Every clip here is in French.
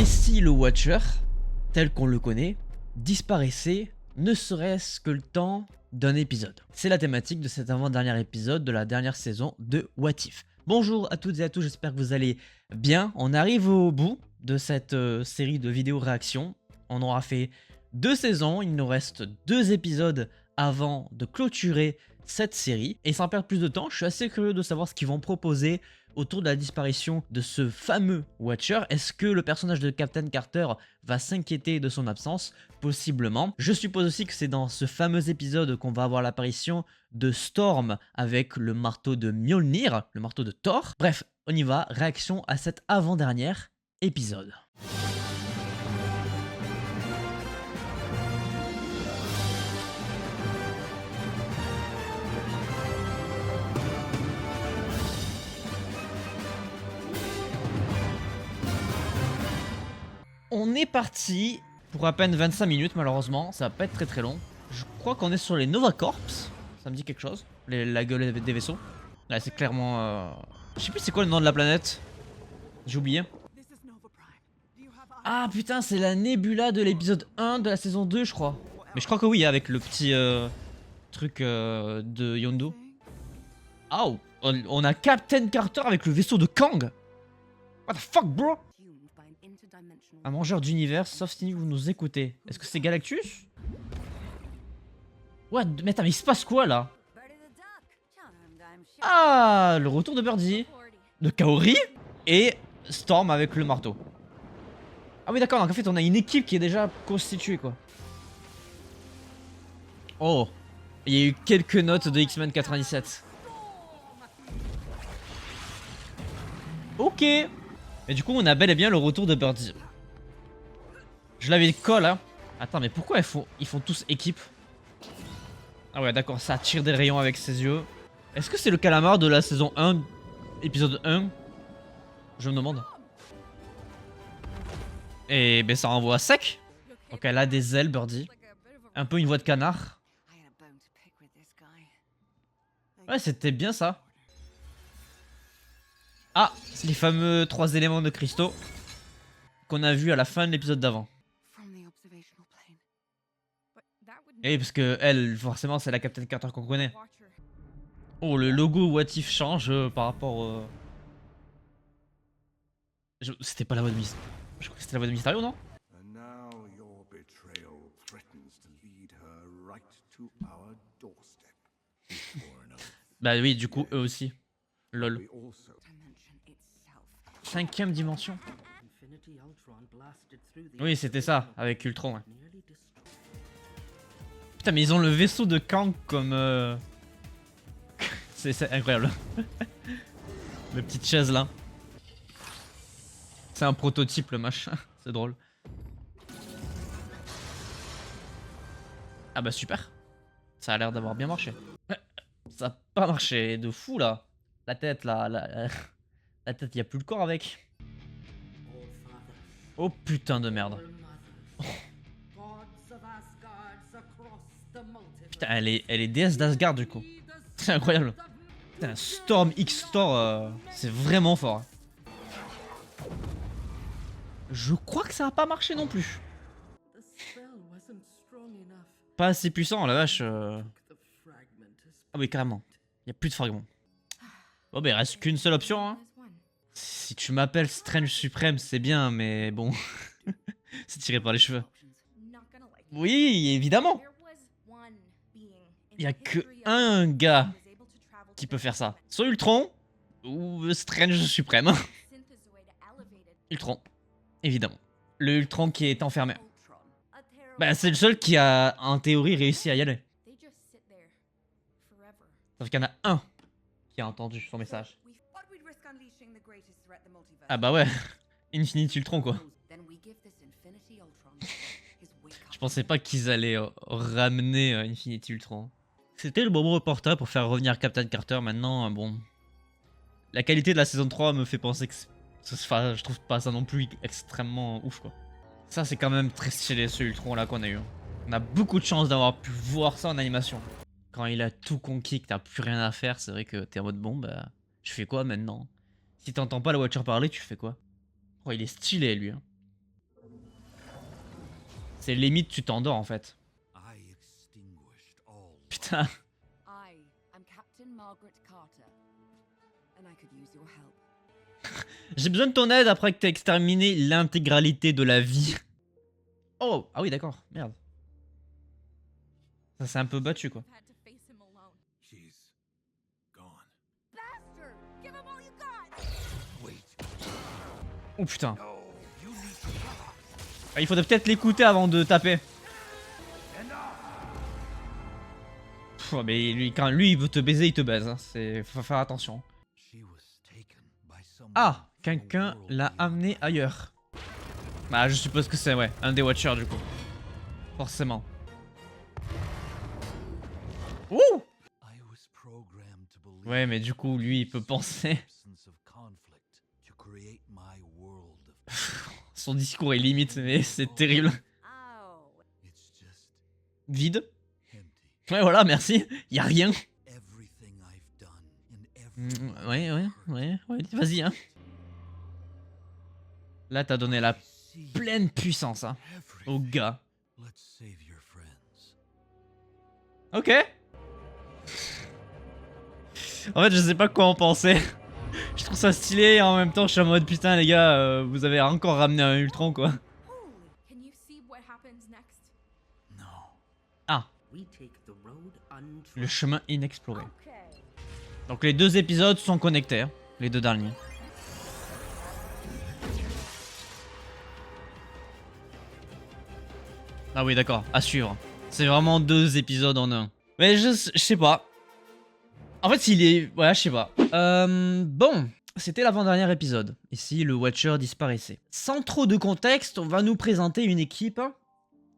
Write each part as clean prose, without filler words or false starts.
si le Watcher, tel qu'on le connaît, disparaissait ne serait-ce que le temps d'un épisode? C'est la thématique de cet avant-dernier épisode de la dernière saison de What If. Bonjour à toutes et à tous, j'espère que vous allez bien. On arrive au bout de cette série de vidéos réactions. On aura fait 2 saisons, il nous reste 2 épisodes avant de clôturer cette série. Et sans perdre plus de temps, je suis assez curieux de savoir ce qu'ils vont proposer autour de la disparition de ce fameux Watcher. Est-ce que le personnage de Captain Carter va s'inquiéter de son absence? Possiblement. Je suppose aussi que c'est dans ce fameux épisode qu'on va avoir l'apparition de Storm avec le marteau de Mjolnir, le marteau de Thor. Bref, on y va, réaction à cet avant-dernier épisode. On est parti pour à peine 25 minutes malheureusement, ça va pas être très très long. Je crois qu'on est sur les Nova Corps, ça me dit quelque chose, la gueule des vaisseaux. Là c'est clairement... Je sais plus c'est quoi le nom de la planète, j'ai oublié. Ah putain c'est la Nebula de l'épisode 1 de la saison 2 je crois. Mais je crois que oui avec le petit truc de Yondu. Ah on a Captain Carter avec le vaisseau de Kang. What the fuck bro? Un mangeur d'univers, sauf si vous nous écoutez. Est-ce que c'est Galactus? What? Mais attends, mais il se passe quoi là? Ah, le retour de Birdie, de Kaori et Storm avec le marteau. Ah oui d'accord, donc en fait on a une équipe qui est déjà constituée quoi. Oh, il y a eu quelques notes de X-Men 97. Ok. Et du coup on a bel et bien le retour de Birdie. Je l'avais call hein. Attends mais pourquoi ils font tous équipe? Ah ouais d'accord, ça tire des rayons avec ses yeux. Est-ce que c'est le calamar de la saison 1, épisode 1? Je me demande. Et ben ça renvoie à sec. Donc elle a des ailes Birdie. Un peu une voix de canard. Ouais c'était bien ça. Ah, c'est les fameux 3 éléments de cristaux qu'on a vu à la fin de l'épisode d'avant. Et parce que elle, forcément, c'est la Captain Carter qu'on connaît. Oh, le logo What If change par rapport. C'était pas la voix de Mysterio. Je crois que c'était la voix de Mysterio, non? Bah oui, du coup, eux aussi. Lol. 5ème dimension. Oui, c'était ça, avec Ultron. Ouais. Putain, mais ils ont le vaisseau de Kang comme... C'est incroyable. La petite chaise là. C'est un prototype le machin. C'est drôle. Ah bah super. Ça a l'air d'avoir bien marché. Ça a pas marché de fou là. La tête là. La tête, y a plus le corps avec. Oh putain de merde. Oh. Putain, elle est déesse d'Asgard du coup. C'est incroyable. Putain, Storm X Thor, c'est vraiment fort. Je crois que ça a pas marché non plus. Pas assez puissant, la vache. Ah oui, carrément. Il n'y a plus de fragments. Bon, bah, il reste qu'une seule option. Hein. Si tu m'appelles Strange Suprême, c'est bien, mais bon. C'est tiré par les cheveux. Oui, évidemment. Il n'y a que un gars qui peut faire ça. Soit Ultron ou Strange Suprême. Ultron, évidemment. Le Ultron qui est enfermé. Bah, c'est le seul qui a, en théorie, réussi à y aller. Sauf qu'il y en a un qui a entendu son message. Ah bah ouais, Infinity Ultron quoi. Je pensais pas qu'ils allaient ramener Infinity Ultron. C'était le moment opportun pour faire revenir Captain Carter. Maintenant, bon... La qualité de la saison 3 me fait penser que... Enfin, je trouve pas ça non plus extrêmement ouf quoi. Ça c'est quand même très stylé ce Ultron là qu'on a eu. On a beaucoup de chance d'avoir pu voir ça en animation. Quand il a tout conquis, que t'as plus rien à faire, c'est vrai que t'es en mode bon bah... Je fais quoi maintenant? Si t'entends pas le Watcher parler, tu fais quoi? Oh il est stylé lui hein. C'est limite tu t'endors en fait. Putain. I am Captain Margaret Carter, and I could use your help. J'ai besoin de ton aide après que t'aies exterminé l'intégralité de la vie. Oh, ah oui d'accord, merde. Ça s'est un peu battu quoi. Had to face him alone. She's gone. Bastard! Give him all you got! Wait. Oh putain. Ah, il faudrait peut-être l'écouter avant de taper. Pff, mais lui, quand lui il veut te baiser, il te baise. Hein. Faut faire attention. Ah, quelqu'un l'a amené ailleurs. Bah, je suppose que c'est ouais, un des Watchers du coup. Forcément. Ouh! Ouais, mais du coup, lui, il peut penser. Son discours est limite, mais c'est terrible. Vide. Ouais, voilà, merci. Y a rien. Ouais, vas-y, hein. Là, t'as donné la pleine puissance, hein, au gars. Ok. En fait, je sais pas quoi en penser. Je trouve ça stylé et en même temps, je suis en mode putain, les gars, vous avez encore ramené un Ultron, quoi. Ah. Le chemin inexploré. Donc les deux épisodes sont connectés, hein, les deux derniers. Ah oui, d'accord, à suivre. C'est vraiment deux épisodes en un. Mais je sais pas. En fait, s'il est... Ouais, je sais pas. Bon, c'était l'avant-dernier épisode. Ici, le Watcher disparaissait. Sans trop de contexte, on va nous présenter une équipe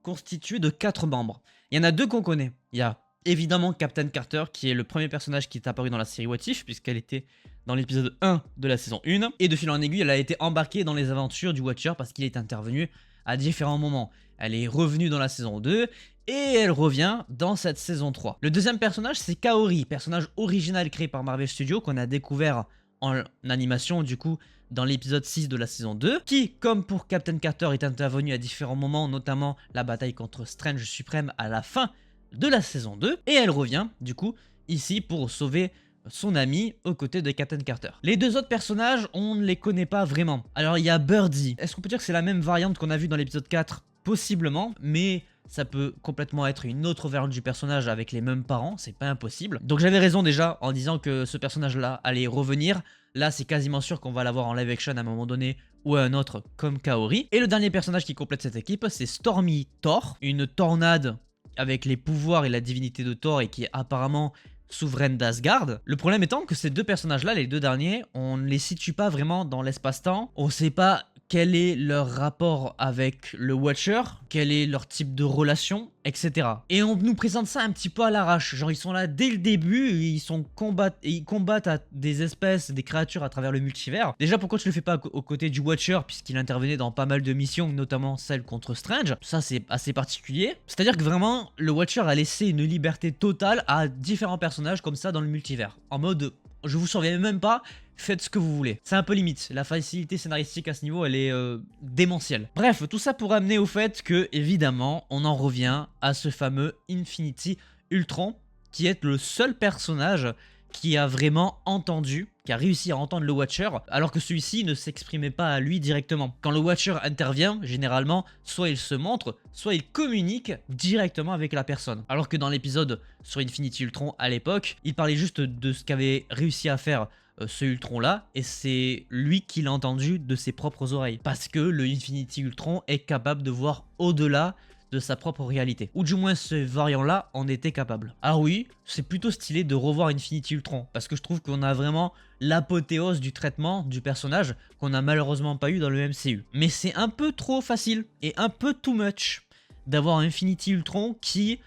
constituée de 4 membres. Il y en a 2 qu'on connaît. Il y a évidemment Captain Carter, qui est le premier personnage qui est apparu dans la série What If, puisqu'elle était dans l'épisode 1 de la saison 1. Et de fil en aiguille, elle a été embarquée dans les aventures du Watcher parce qu'il est intervenu à différents moments. Elle est revenue dans la saison 2 et elle revient dans cette saison 3. Le deuxième personnage, c'est Kaori, personnage original créé par Marvel Studios qu'on a découvert en animation du coup dans l'épisode 6 de la saison 2, qui, comme pour Captain Carter, est intervenu à différents moments, notamment la bataille contre Strange Suprême à la fin de la saison 2, et elle revient du coup ici pour sauver son ami aux côtés de Captain Carter. Les deux autres personnages, on ne les connaît pas vraiment. Alors il y a Birdie. Est-ce qu'on peut dire que c'est la même variante qu'on a vue dans l'épisode 4? Possiblement, mais ça peut complètement être une autre variante du personnage avec les mêmes parents, c'est pas impossible. Donc j'avais raison déjà en disant que ce personnage-là allait revenir. Là, c'est quasiment sûr qu'on va l'avoir en live action à un moment donné ou à un autre comme Kaori. Et le dernier personnage qui complète cette équipe, c'est Stormy Thor, une tornade avec les pouvoirs et la divinité de Thor et qui est apparemment souveraine d'Asgard. Le problème étant que ces deux personnages-là, les deux derniers, on ne les situe pas vraiment dans l'espace-temps. On ne sait pas quel est leur rapport avec le Watcher, quel est leur type de relation, etc. Et on nous présente ça un petit peu à l'arrache. Genre ils sont là dès le début, ils combattent à des espèces, des créatures à travers le multivers. Déjà pourquoi tu le fais pas aux côtés du Watcher, puisqu'il intervenait dans pas mal de missions, notamment celle contre Strange. Ça c'est assez particulier. C'est-à-dire que vraiment le Watcher a laissé une liberté totale à différents personnages comme ça dans le multivers. En mode, je vous surveille même pas, faites ce que vous voulez. C'est un peu limite. La facilité scénaristique à ce niveau, elle est démentielle. Bref, tout ça pour amener au fait que, évidemment, on en revient à ce fameux Infinity Ultron, qui est le seul personnage qui a vraiment entendu, qui a réussi à entendre le Watcher, alors que celui-ci ne s'exprimait pas à lui directement. Quand le Watcher intervient, généralement, soit il se montre, soit il communique directement avec la personne. Alors que dans l'épisode sur Infinity Ultron à l'époque, il parlait juste de ce qu'avait réussi à faire ce Ultron là, et c'est lui qui l'a entendu de ses propres oreilles. Parce que le Infinity Ultron est capable de voir au-delà de sa propre réalité. Ou du moins ce variant là en était capable. Ah oui, c'est plutôt stylé de revoir Infinity Ultron, parce que je trouve qu'on a vraiment l'apothéose du traitement du personnage qu'on a malheureusement pas eu dans le MCU. Mais c'est un peu trop facile, et un peu too much, d'avoir Infinity Ultron qui,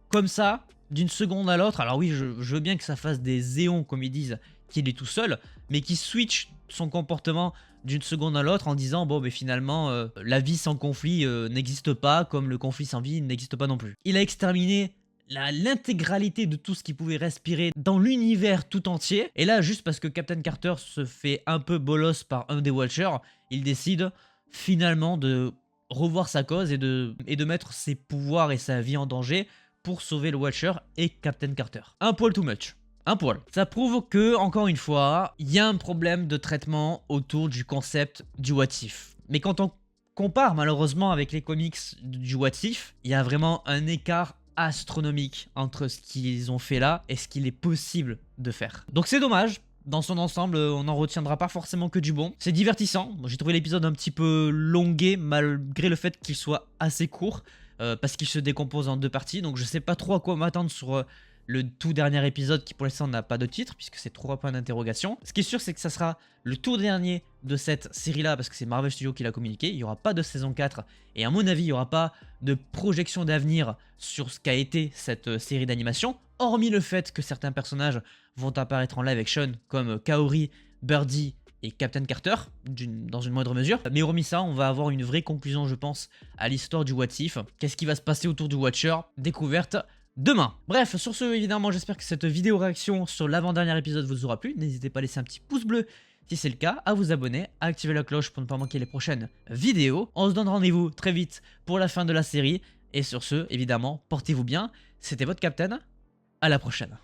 comme ça, d'une seconde à l'autre, alors oui, je veux bien que ça fasse des éons comme ils disent, qu'il est tout seul, mais qui switch son comportement d'une seconde à l'autre en disant bon mais finalement la vie sans conflit n'existe pas, comme le conflit sans vie n'existe pas non plus. Il a exterminé l'intégralité de tout ce qui pouvait respirer dans l'univers tout entier, et là juste parce que Captain Carter se fait un peu bolos par un des Watchers, il décide finalement de revoir sa cause et de mettre ses pouvoirs et sa vie en danger pour sauver le Watcher et Captain Carter. Un poil too much. Un poil. Ça prouve que, encore une fois, il y a un problème de traitement autour du concept du What If. Mais quand on compare malheureusement avec les comics du What If, il y a vraiment un écart astronomique entre ce qu'ils ont fait là et ce qu'il est possible de faire. Donc c'est dommage. Dans son ensemble, on n'en retiendra pas forcément que du bon. C'est divertissant. J'ai trouvé l'épisode un petit peu longué malgré le fait qu'il soit assez court. Parce qu'il se décompose en 2 parties. Donc je sais pas trop à quoi m'attendre sur le tout dernier épisode qui pour l'instant n'a pas de titre puisque c'est 3 points d'interrogation. Ce qui est sûr, c'est que ça sera le tout dernier de cette série là parce que c'est Marvel Studios qui l'a communiqué. Il n'y aura pas de saison 4 et à mon avis il n'y aura pas de projection d'avenir sur ce qu'a été cette série d'animation, hormis le fait que certains personnages vont apparaître en live action comme Kaori, Birdie et Captain Carter, dans une moindre mesure. Mais hormis ça, on va avoir une vraie conclusion, je pense, à l'histoire du What If. Qu'est-ce qui va se passer autour du Watcher? Découverte demain. Bref, sur ce, évidemment, j'espère que cette vidéo réaction sur l'avant-dernier épisode vous aura plu. N'hésitez pas à laisser un petit pouce bleu si c'est le cas, à vous abonner, à activer la cloche pour ne pas manquer les prochaines vidéos. On se donne rendez-vous très vite pour la fin de la série. Et sur ce, évidemment, portez-vous bien. C'était votre Captain. À la prochaine.